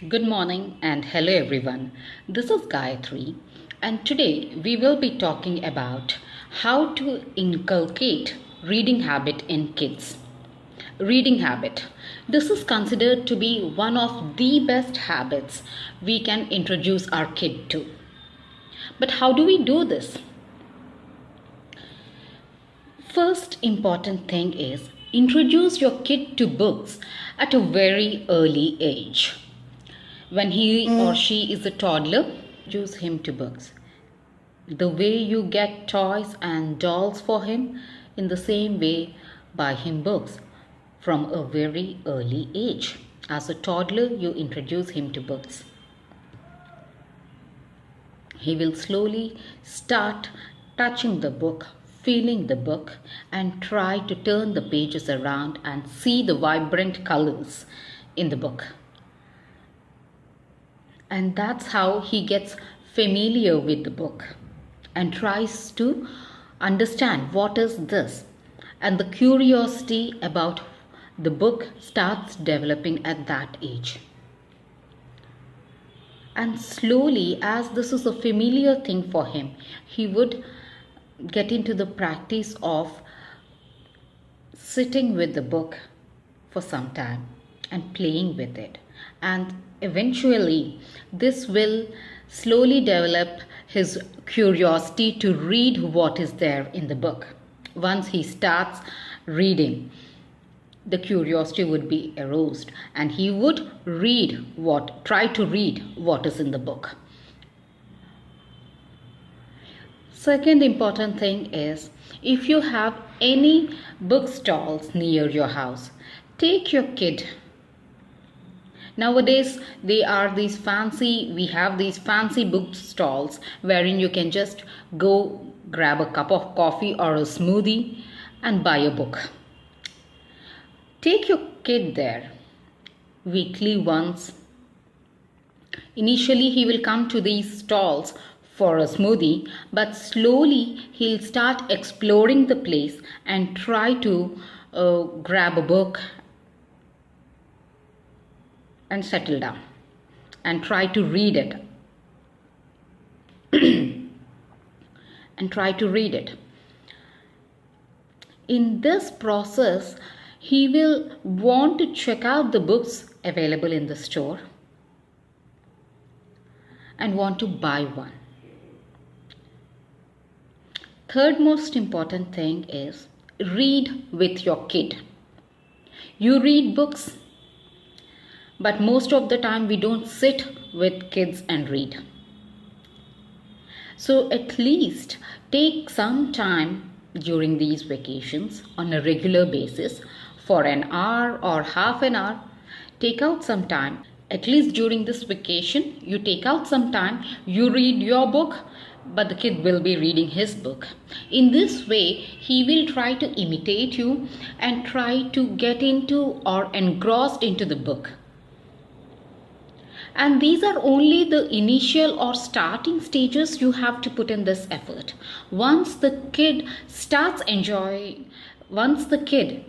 Good morning and hello everyone. This is Gayatri, and today we will be talking about how to inculcate reading habit in kids. Reading habit. This is considered to be one of the best habits we can introduce our kid to. But how do we do this? First important thing is introduce your kid to books at a very early age. When he or she is a toddler, introduce him to books. The way you get toys and dolls for him, in the same way, buy him books from a very early age. As a toddler, you introduce him to books. He will slowly start touching the book, feeling the book, and try to turn the pages around and see the vibrant colors in the book. And that's how he gets familiar with the book and tries to understand what is this. And the curiosity about the book starts developing at that age. And slowly, as this is a familiar thing for him, he would get into the practice of sitting with the book for some time and playing with it. And eventually, this will slowly develop his curiosity to read what is there in the book. Once he starts reading, the curiosity would be aroused and he would try to read what is in the book. Second important thing is, if you have any bookstalls near your house, take your kid. Nowadays, we have these fancy bookstalls wherein you can just go grab a cup of coffee or a smoothie and buy a book. Take your kid there weekly once. Initially, he will come to these stalls for a smoothie, but slowly he'll start exploring the place and try to grab a book and settle down and try to read it and try to read it. In this process, he will want to check out the books available in the store and want to buy one. Third most important thing is read with your kid. You read books, but most of the time we don't sit with kids and read. So at least take some time during these vacations on a regular basis for an hour or half an hour. Take out some time. At least during this vacation, you take out some time, you read your book, but the kid will be reading his book. In this way, he will try to imitate you and try to get into or engrossed into the book. And these are only the initial or starting stages you have to put in this effort. Once the kid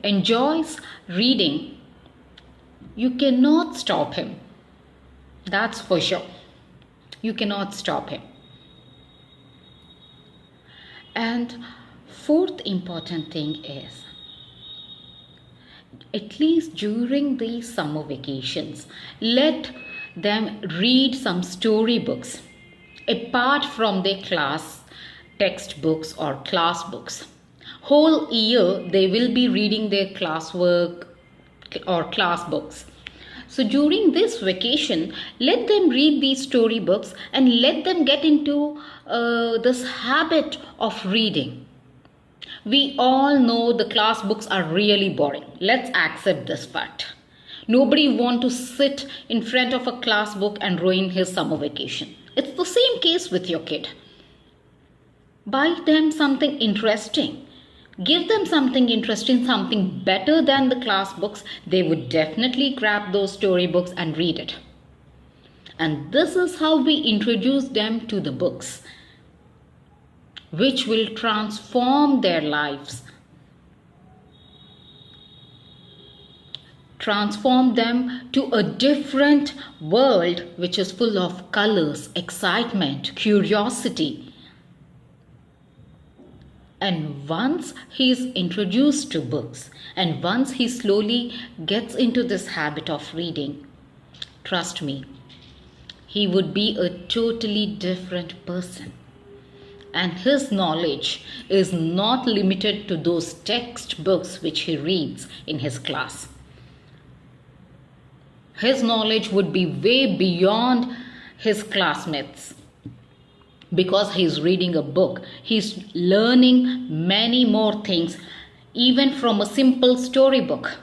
enjoys reading, you cannot stop him. That's for sure. You cannot stop him. And fourth important thing is, at least during these summer vacations, let them read some storybooks apart from their class textbooks or class books. Whole year they will be reading their classwork or class books. So during this vacation, let them read these storybooks and let them get into this habit of reading. We all know the class books are really boring. Let's accept this fact. Nobody wants to sit in front of a class book and ruin his summer vacation. It's the same case with your kid. Buy them something interesting. Give them something interesting, something better than the class books. They would definitely grab those storybooks and read it. And this is how we introduce them to the books, which will transform their lives. transform them to a different world which is full of colors, excitement, curiosity. And once he is introduced to books, and once he slowly gets into this habit of reading, trust me, he would be a totally different person. And his knowledge is not limited to those textbooks which he reads in his class. His knowledge would be way beyond his classmates. Because he's reading a book, he's learning many more things, even from a simple storybook.